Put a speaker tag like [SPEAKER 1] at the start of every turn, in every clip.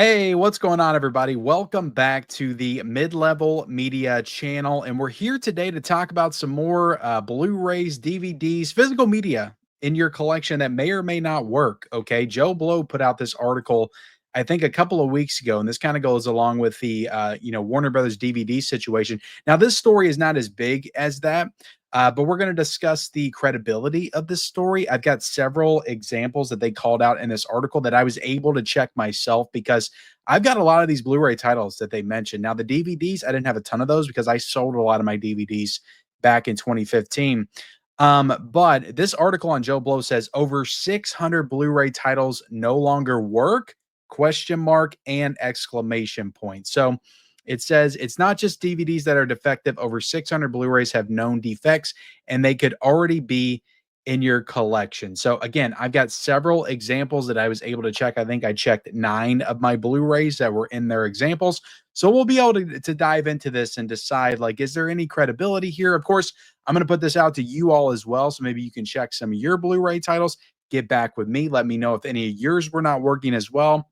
[SPEAKER 1] Hey, what's going on, everybody? Welcome back to the Mid-Level Media channel. And we're here today to talk about some more Blu-rays, DVDs, physical media in your collection that may or may not work. Okay. Joe Blow put out this article, I think a couple of weeks ago, and this kind of goes along with the, Warner Brothers DVD situation. Now, this story is not as big as that. But we're going to discuss the credibility of this story. I've got several examples that they called out in this article that I was able to check myself because I've got a lot of these Blu-ray titles that they mentioned. Now, the DVDs, I didn't have a ton of those because I sold a lot of my DVDs back in 2015. But this article on Joe Blow says over 600 Blu-ray titles no longer work, question mark and exclamation point. So it says it's not just DVDs that are defective. Over 600 Blu-rays have known defects, and they could already be in your collection. So again, I've got several examples that I was able to check. I think I checked 9 of my Blu-rays that were in their examples. So we'll be able to dive into this and decide, like, is there any credibility here? Of course, I'm going to put this out to you all as well. So maybe you can check some of your Blu-ray titles. Get back with me. Let me know if any of yours were not working as well.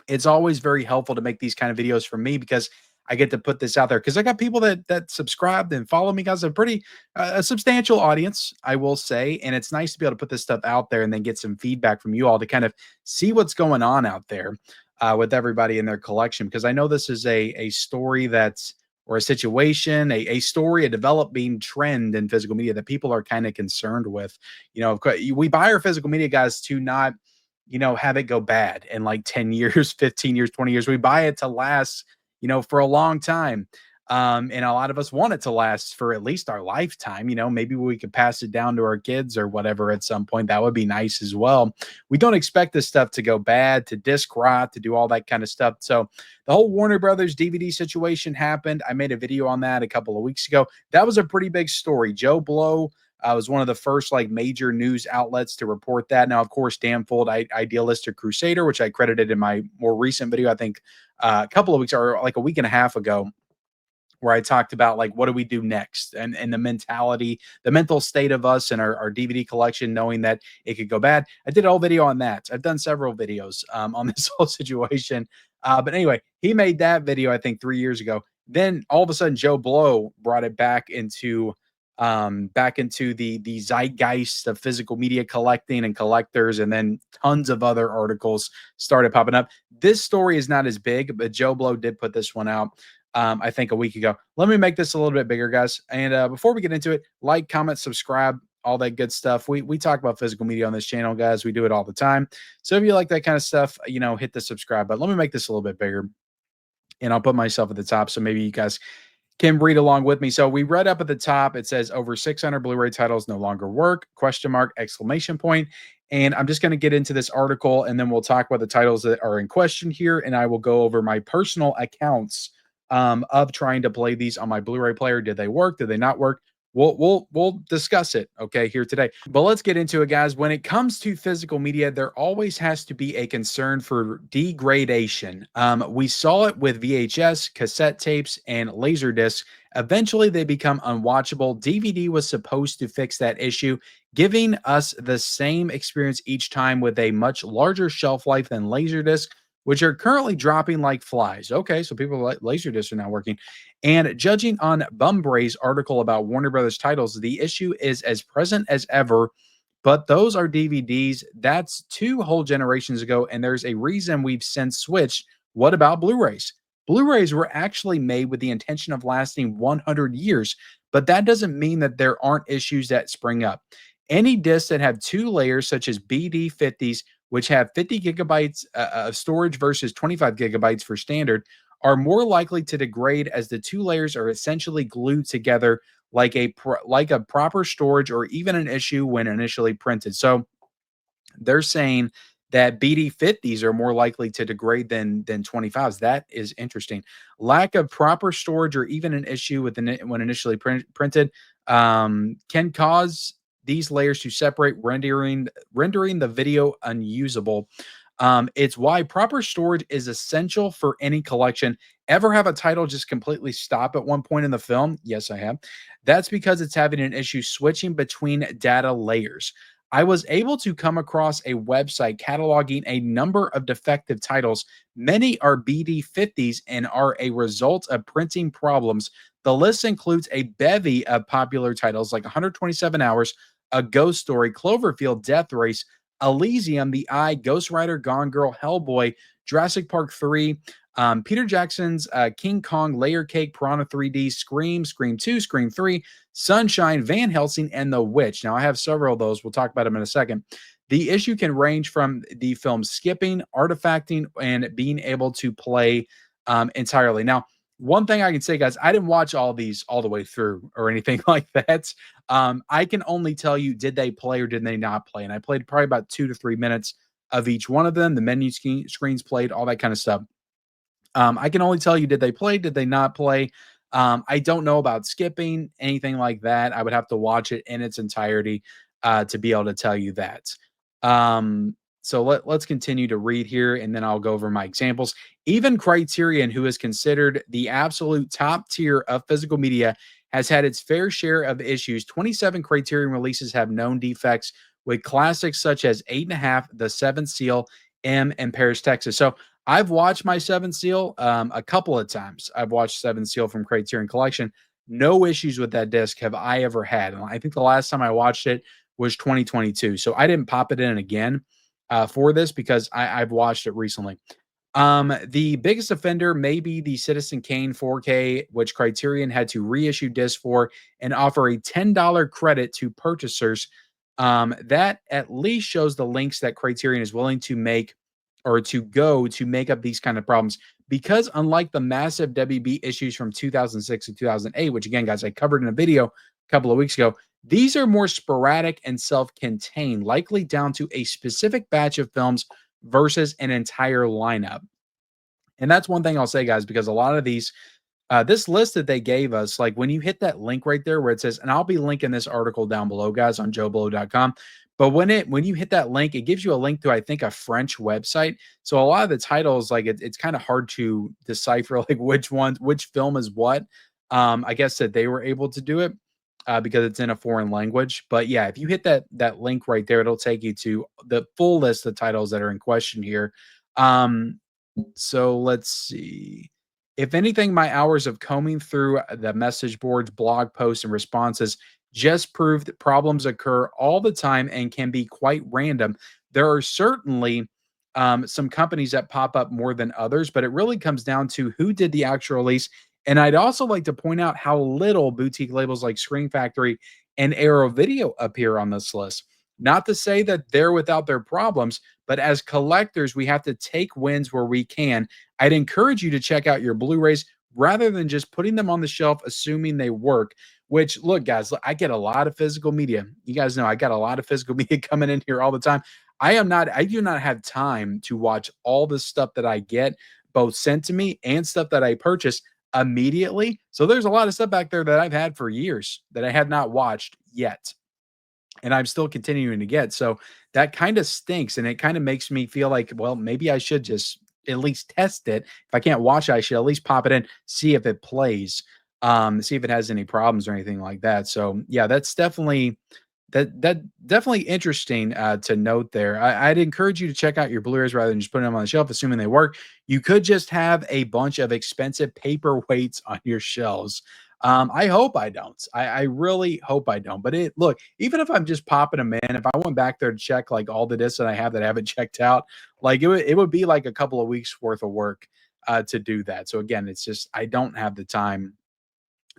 [SPEAKER 1] It's always very helpful to make these kind of videos for me because I get to put this out there because I got people that subscribed and follow me, guys. A pretty a substantial audience, I will say, and it's nice to be able to put this stuff out there and then get some feedback from you all to kind of see what's going on out there with everybody in their collection. Because I know this is a story that's or a situation, a story, a developing trend in physical media that people are kind of concerned with. Of course, we buy our physical media, guys, to not have it go bad in like 10 years, 15 years, 20 years. We buy it to last, for a long time. And a lot of us want it to last for at least our lifetime. Maybe we could pass it down to our kids or whatever at some point. That would be nice as well. We don't expect this stuff to go bad, to disc rot, to do all that kind of stuff. So the whole Warner Brothers DVD situation happened. I made a video on that a couple of weeks ago. That was a pretty big story. Joe Blow was one of the first like major news outlets to report that. Now, of course, Danfold, Idealistic Crusader, which I credited in my more recent video, I think a couple of weeks or like a week and a half ago, where I talked about like what do we do next and the mentality, the mental state of us and our DVD collection, knowing that it could go bad. I did a whole video on that. I've done several videos on this whole situation. But anyway, he made that video, I think 3 years ago. Then all of a sudden, Joe Blow brought it back into the zeitgeist of physical media collecting and collectors, and then tons of other articles started popping up. This story is not as big, but Joe Blow did put this one out I think a week ago. Let me make this a little bit bigger, guys. And before we get into it, like, comment, subscribe, all that good stuff. We talk about physical media on this channel, guys. We do it all the time. So if you like that kind of stuff, hit the subscribe button. Let me make this a little bit bigger, and I'll put myself at the top so maybe you guys can read along with me. So we read up at the top, it says over 600 Blu-ray titles no longer work, question mark, exclamation point. And I'm just going to get into this article and then we'll talk about the titles that are in question here. And I will go over my personal accounts of trying to play these on my Blu-ray player. Did they work? Did they not work? We'll discuss it, okay, here today. But let's get into it, guys. When it comes to physical media, there always has to be a concern for degradation. We saw it with VHS, cassette tapes, and laser discs. Eventually, they become unwatchable. DVD was supposed to fix that issue, giving us the same experience each time with a much larger shelf life than Laserdisc, which are currently dropping like flies. Okay, so people like Laserdiscs are now working. And judging on Bumbray's article about Warner Brothers titles, the issue is as present as ever, but those are DVDs. That's 2 whole generations ago, and there's a reason we've since switched. What about Blu-rays? Blu-rays were actually made with the intention of lasting 100 years, but that doesn't mean that there aren't issues that spring up. Any discs that have 2 layers, such as BD50s, which have 50 gigabytes of storage versus 25 gigabytes for standard, are more likely to degrade as the 2 layers are essentially glued together like a proper storage or even an issue when initially printed. So they're saying that BD50s are more likely to degrade than 25s. That is interesting. Lack of proper storage or even an issue with when initially printed can cause these layers to separate, rendering the video unusable. It's why proper storage is essential for any collection. Ever have a title just completely stop at one point in the film? Yes, I have. That's because it's having an issue switching between data layers. I was able to come across a website cataloging a number of defective titles. Many are BD50s and are a result of printing problems. The list includes a bevy of popular titles like 127 Hours, A Ghost Story, Cloverfield, Death Race, Elysium, The Eye, Ghost Rider, Gone Girl, Hellboy, Jurassic Park 3, Peter Jackson's King Kong, Layer Cake, Piranha 3D, Scream, Scream 2, Scream 3, Sunshine, Van Helsing, and The Witch. Now, I have several of those. We'll talk about them in a second. The issue can range from the film skipping, artifacting, and being able to play entirely. Now, one thing I can say, guys, I didn't watch all these all the way through or anything like that. I can only tell you, did they play or did they not play? And I played probably about 2 to 3 minutes of each one of them. The menu screens played, all that kind of stuff. I can only tell you, did they play? Did they not play? I don't know about skipping, anything like that. I would have to watch it in its entirety to be able to tell you that. So let's continue to read here, and then I'll go over my examples. Even Criterion, who is considered the absolute top tier of physical media, has had its fair share of issues. 27 Criterion releases have known defects, with classics such as Eight and a Half, The Seventh Seal, M, and Paris, Texas. So I've watched my Seven Seal a couple of times. I've watched Seven Seal from Criterion Collection. No issues with that disc have I ever had. And I think the last time I watched it was 2022. So I didn't pop it in again for this because I've watched it recently. The biggest offender may be the Citizen Kane 4K, which Criterion had to reissue disc for and offer a $10 credit to purchasers. That at least shows the links that Criterion is willing to make or to go to make up these kind of problems. Because unlike the massive WB issues from 2006 to 2008, which again, guys, I covered in a video a couple of weeks ago, these are more sporadic and self-contained, likely down to a specific batch of films versus an entire lineup. And that's one thing I'll say, guys, because a lot of these this list that they gave us, like when you hit that link right there where it says, and I'll be linking this article down below, guys, on joeblow.com. But when you hit that link, it gives you a link to, I think, a French website. So a lot of the titles, like it's kind of hard to decipher like which film is what. I guess that they were able to do it because it's in a foreign language. But yeah, if you hit that link right there, it'll take you to the full list of titles that are in question here. So let's see. If anything, my hours of combing through the message boards, blog posts, and responses just prove that problems occur all the time and can be quite random. There are certainly some companies that pop up more than others, but it really comes down to who did the actual release. And I'd also like to point out how little boutique labels like Screen Factory and Arrow Video appear on this list. Not to say that they're without their problems, but as collectors, we have to take wins where we can. I'd encourage you to check out your Blu-rays rather than just putting them on the shelf assuming they work. Which, look, guys, I get a lot of physical media. You guys know I got a lot of physical media coming in here all the time. I do not have time to watch all the stuff that I get, both sent to me and stuff that I purchase immediately. So there's a lot of stuff back there that I've had for years that I have not watched yet and I'm still continuing to get. So that kind of stinks. And it kind of makes me feel like, well, maybe I should just at least test it. If I can't watch it, I should at least pop it in, see if it plays, see if it has any problems or anything like that. So yeah, that's definitely that definitely interesting to note there. I'd encourage you to check out your Blu-rays rather than just putting them on the shelf, assuming they work. You could just have a bunch of expensive paperweights on your shelves. I hope I don't. I really hope I don't. But look, even if I'm just popping them in, if I went back there to check like all the discs that I have that I haven't checked out, like it would be like a couple of weeks worth of work to do that. So again, it's just I don't have the time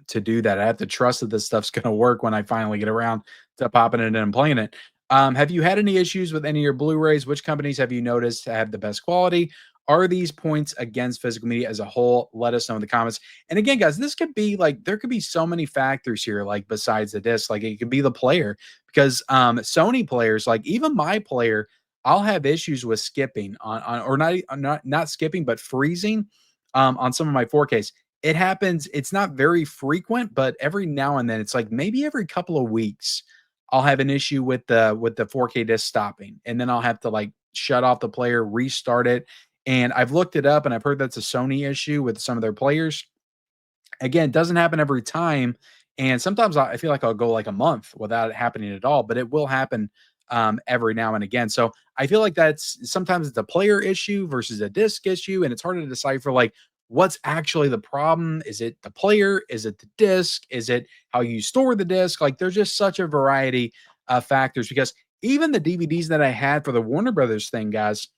[SPEAKER 1] to do that. I have to trust that this stuff's going to work when I finally get around to popping it in and playing it. Have you had any issues with any of your Blu-rays? Which companies have you noticed have the best quality? Are these points against physical media as a whole? Let us know in the comments. And again, guys, this could be like there could be so many factors here, like besides the disc, like it could be the player because Sony players, like even my player, I'll have issues with skipping on or not skipping, but freezing on some of my 4Ks. It happens, it's not very frequent, but every now and then, it's like maybe every couple of weeks, I'll have an issue with the 4K disc stopping, and then I'll have to, like, shut off the player, restart it, and I've looked it up, and I've heard that's a Sony issue with some of their players. Again, it doesn't happen every time, and sometimes I feel like I'll go, like, a month without it happening at all, but it will happen, every now and again. So I feel like that's sometimes it's a player issue versus a disc issue, and it's hard to decipher like what's actually the problem. Is it the player? Is it the disc? Is it how you store the disc? Like there's just such a variety of factors because even the DVDs that I had for the Warner Brothers thing, guys,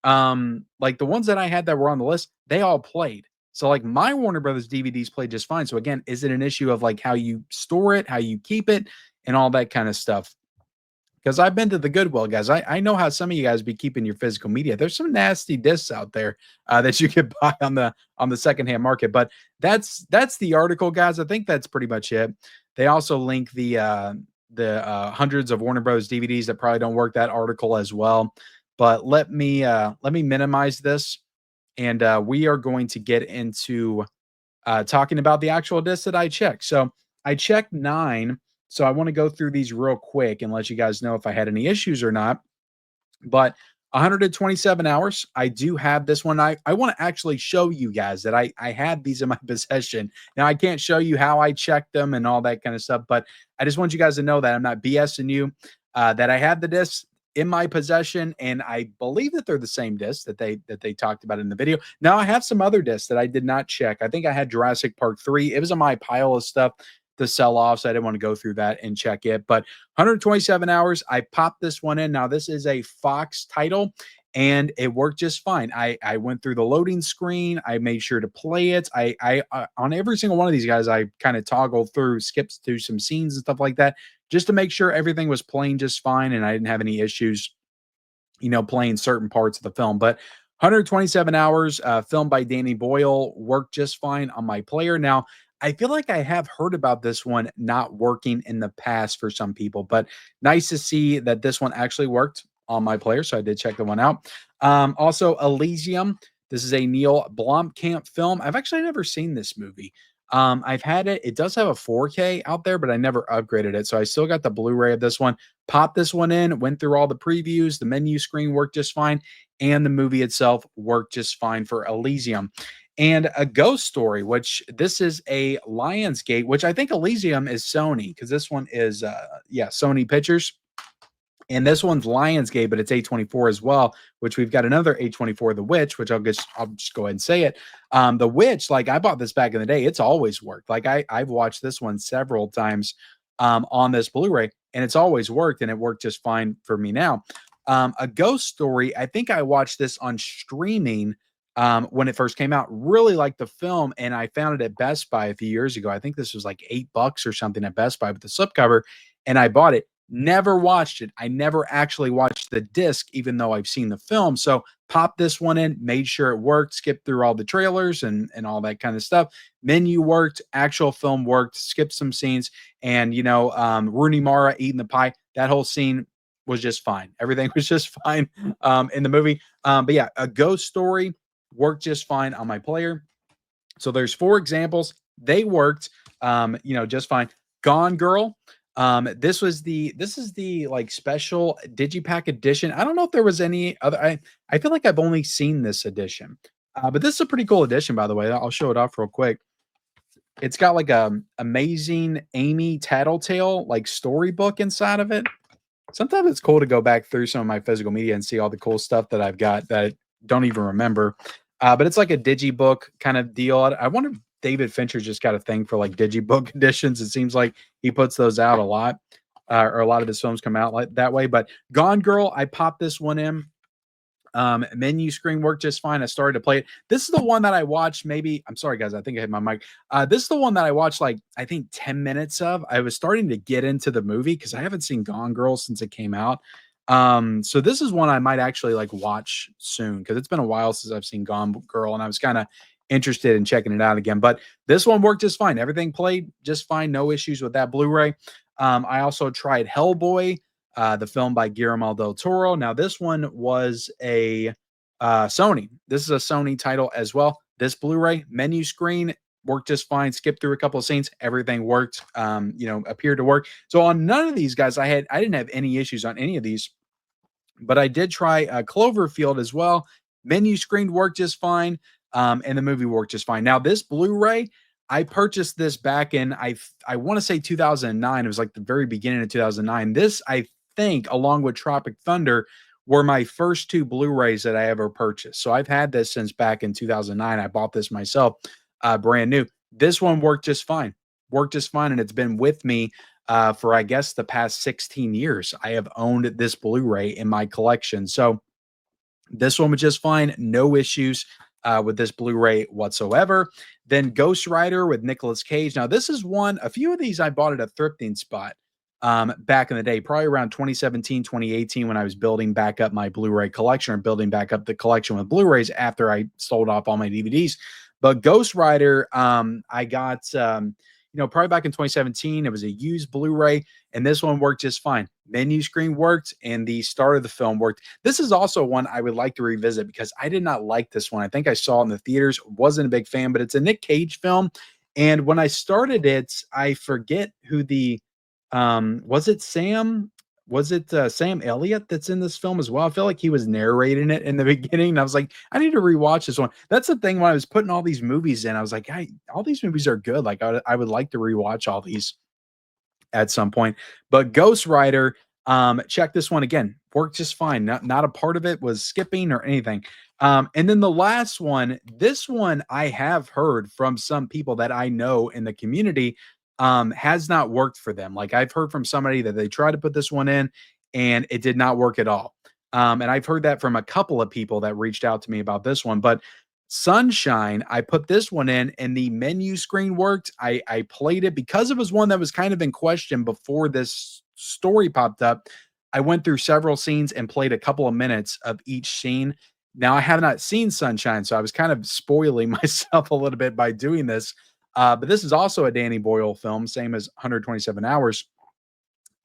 [SPEAKER 1] like the ones that I had that were on the list, they all played. So like my Warner Brothers DVDs played just fine. So again, is it an issue of like how you store it, how you keep it, and all that kind of stuff? Because I've been to the Goodwill, guys. I know how some of you guys be keeping your physical media. There's some nasty discs out there that you could buy on the secondhand market. But that's the article, guys. I think that's pretty much it. They also link the hundreds of Warner Bros. DVDs that probably don't work. That article as well. But let me minimize this, and we are going to get into talking about the actual discs that I checked. So I checked 9. So I want to go through these real quick and let you guys know if I had any issues or not. But 127 hours, I do have this one. I want to actually show you guys that I had these in my possession. Now I can't show you how I checked them and all that kind of stuff, but I just want you guys to know that I'm not BSing you. That I have the discs in my possession, and I believe that they're the same discs that they talked about in the video. Now I have some other discs that I did not check. I think I had Jurassic Park 3. It was on my pile of stuff to sell off, so I didn't want to go through that and check it. But 127 hours, I popped this one in. Now this is a Fox title, and it worked just fine. I went through the loading screen. I made sure to play it. I on every single one of these guys, I kind of toggled through, skips through some scenes and stuff like that, just to make sure everything was playing just fine and I didn't have any issues, playing certain parts of the film. But 127 hours, filmed by Danny Boyle, worked just fine on my player. Now, I feel like I have heard about this one not working in the past for some people, but nice to see that this one actually worked on my player. So I did check the one out. Also, Elysium. This is a Neil Blomkamp film. I've actually never seen this movie. I've had it. It does have a 4K out there, but I never upgraded it. So I still got the Blu-ray of this one. Popped this one in, went through all the previews. The menu screen worked just fine, and the movie itself worked just fine for Elysium. And A Ghost Story, which this is a Lionsgate, which I think Elysium is Sony, because this one is Sony Pictures. And this one's Lionsgate, but it's A24 as well, which we've got another A24, The Witch, which I'll just go ahead and say it. The Witch, like I bought this back in the day. It's always worked. Like I've watched this one several times on this Blu-ray, and it's always worked, and it worked just fine for me now. A Ghost Story, I think I watched this on streaming when it first came out. Really liked the film, and I found it at Best Buy a few years ago. I think this was like $8 or something at Best Buy with the slipcover, and I bought it. Never watched it. I never actually watched the disc, even though I've seen the film. So popped this one in, made sure it worked, skipped through all the trailers and all that kind of stuff. Menu worked, actual film worked, skipped some scenes, and Rooney Mara eating the pie. That whole scene was just fine. Everything was just fine in the movie. But yeah, A Ghost Story worked just fine on my player. So there's 4 examples. They worked just fine. Gone Girl. This is the like special digipack edition. I don't know if there was any other. I feel like I've only seen this edition. But this is a pretty cool edition, by the way. I'll show it off real quick. It's got like a amazing Amy Tattletale like storybook inside of it. Sometimes it's cool to go back through some of my physical media and see all the cool stuff that I've got that I don't even remember. But it's like a digibook kind of deal. I wonder if David Fincher just got a thing for like digibook editions. It seems like he puts those out a lot, or a lot of his films come out like that way. But Gone Girl, I popped this one in. Menu screen worked just fine. I started to play it. This is the one that I watched maybe. I'm sorry, guys. I think I hit my mic. This is the one that I watched like I think 10 minutes of. I was starting to get into the movie because I haven't seen Gone Girl since it came out. So this is one I might actually like watch soon because it's been a while since I've seen Gone Girl, and I was kind of interested in checking it out again. But this one worked just fine. Everything played just fine. No issues with that Blu-ray. I also tried Hellboy, the film by Guillermo del Toro. Now, this one was a Sony. This is a Sony title as well. This Blu-ray menu screen worked just fine. Skipped through a couple of scenes. Everything worked, appeared to work. So on none of these guys, I didn't have any issues on any of these, but I did try Cloverfield as well. Menu screen worked just fine. And the movie worked just fine. Now, this Blu-ray, I purchased this back in, I want to say 2009. It was like the very beginning of 2009. This, I think, along with Tropic Thunder, were my first two Blu-rays that I ever purchased. So I've had this since back in 2009. I bought this myself, brand new. This one worked just fine, and it's been with me for, I guess, the past 16 years. I have owned this Blu-ray in my collection. So this one was just fine, no issues with this Blu-ray whatsoever. Then Ghost Rider with Nicolas Cage. Now, this is one, a few of these I bought at a thrifting spot back in the day, probably around 2017, 2018, when I was building back up my Blu-ray collection or building back up the collection with Blu-rays after I sold off all my DVDs. But Ghost Rider, I got, probably back in 2017. It was a used Blu-ray, and this one worked just fine. Menu screen worked, and the start of the film worked. This is also one I would like to revisit because I did not like this one. I think I saw it in the theaters, wasn't a big fan, but it's a Nick Cage film. And when I started it, I forget who the was it Sam? Was it Sam Elliott that's in this film as well? I feel like he was narrating it in the beginning. And I was like, I need to rewatch this one. That's the thing when I was putting all these movies in, I was like, all these movies are good. Like I would like to rewatch all these at some point. But Ghost Rider, check this one again. Worked just fine. Not a part of it was skipping or anything. And then the last one, this one I have heard from some people that I know in the community has not worked for them. Like I've heard from somebody that they tried to put this one in and it did not work at all. And I've heard that from a couple of people that reached out to me about this one. But Sunshine, I put this one in and the menu screen worked. I played it because it was one that was kind of in question before this story popped up. I went through several scenes and played a couple of minutes of each scene. Now, I have not seen Sunshine, so I was kind of spoiling myself a little bit by doing this. But this is also a Danny Boyle film, same as 127 Hours.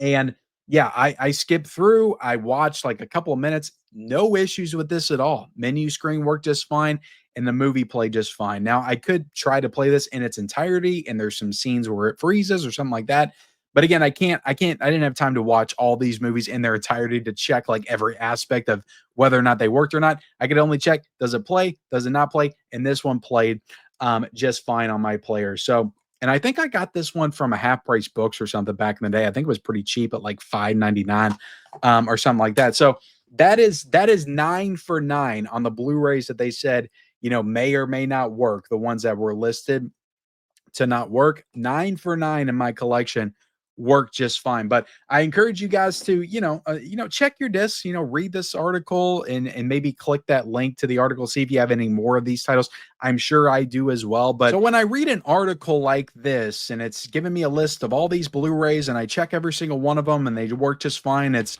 [SPEAKER 1] And yeah, I skipped through. I watched like a couple of minutes. No issues with this at all. Menu screen worked just fine, and the movie played just fine. Now I could try to play this in its entirety, and there's some scenes where it freezes or something like that. But again, I can't. I didn't have time to watch all these movies in their entirety to check like every aspect of whether or not they worked or not. I could only check, does it play? Does it not play? And this one played just fine on my player. So, and I think I got this one from a half price books or something back in the day. I think it was pretty cheap at like $5.99 or something like that. So that is 9 for 9 on the Blu-rays that they said, may or may not work. The ones that were listed to not work, 9 for 9 in my collection work just fine. But I encourage you guys to, check your discs, read this article and maybe click that link to the article, see if you have any more of these titles. I'm sure I do as well. But so when I read an article like this and it's giving me a list of all these Blu-rays and I check every single one of them and they work just fine, it's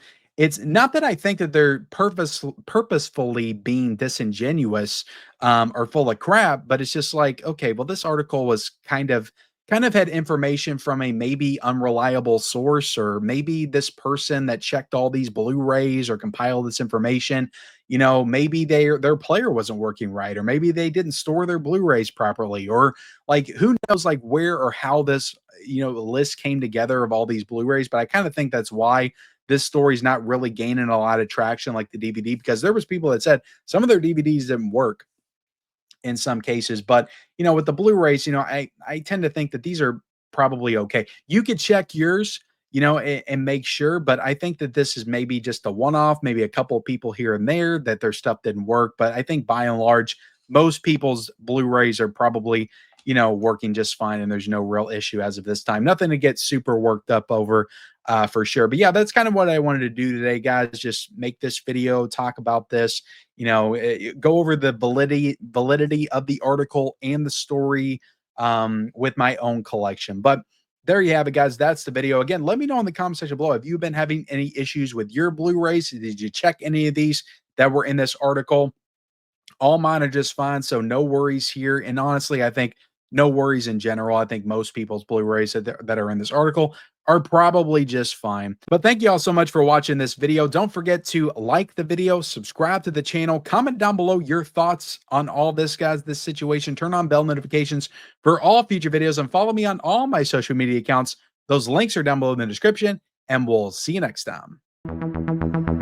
[SPEAKER 1] not that I think that they're purposefully being disingenuous or full of crap, but it's just like, okay, well, this article was kind of had information from a maybe unreliable source, or maybe this person that checked all these Blu-rays or compiled this information, maybe their player wasn't working right, or maybe they didn't store their Blu-rays properly, or like who knows like where or how this list came together of all these Blu-rays. But I kind of think that's why this story's not really gaining a lot of traction like the DVD, because there was people that said some of their DVDs didn't work in some cases. But with the Blu-rays, I tend to think that these are probably okay. You could check yours, and make sure, but I think that this is maybe just a one-off, maybe a couple of people here and there that their stuff didn't work. But I think by and large, most people's Blu-rays are probably working just fine, and there's no real issue as of this time. Nothing to get super worked up over, for sure. But yeah, that's kind of what I wanted to do today, guys. Just make this video, talk about this, go over the validity of the article and the story with my own collection. But there you have it, guys. That's the video. Again, let me know in the comment section below. Have you been having any issues with your Blu-rays? Did you check any of these that were in this article? All mine are just fine, so no worries here. And honestly, I think no worries in general. I think most people's Blu-rays that are in this article are probably just fine. But thank you all so much for watching this video. Don't forget to like the video, subscribe to the channel, comment down below your thoughts on all this, guys, this situation. Turn on bell notifications for all future videos and follow me on all my social media accounts. Those links are down below in the description, and we'll see you next time.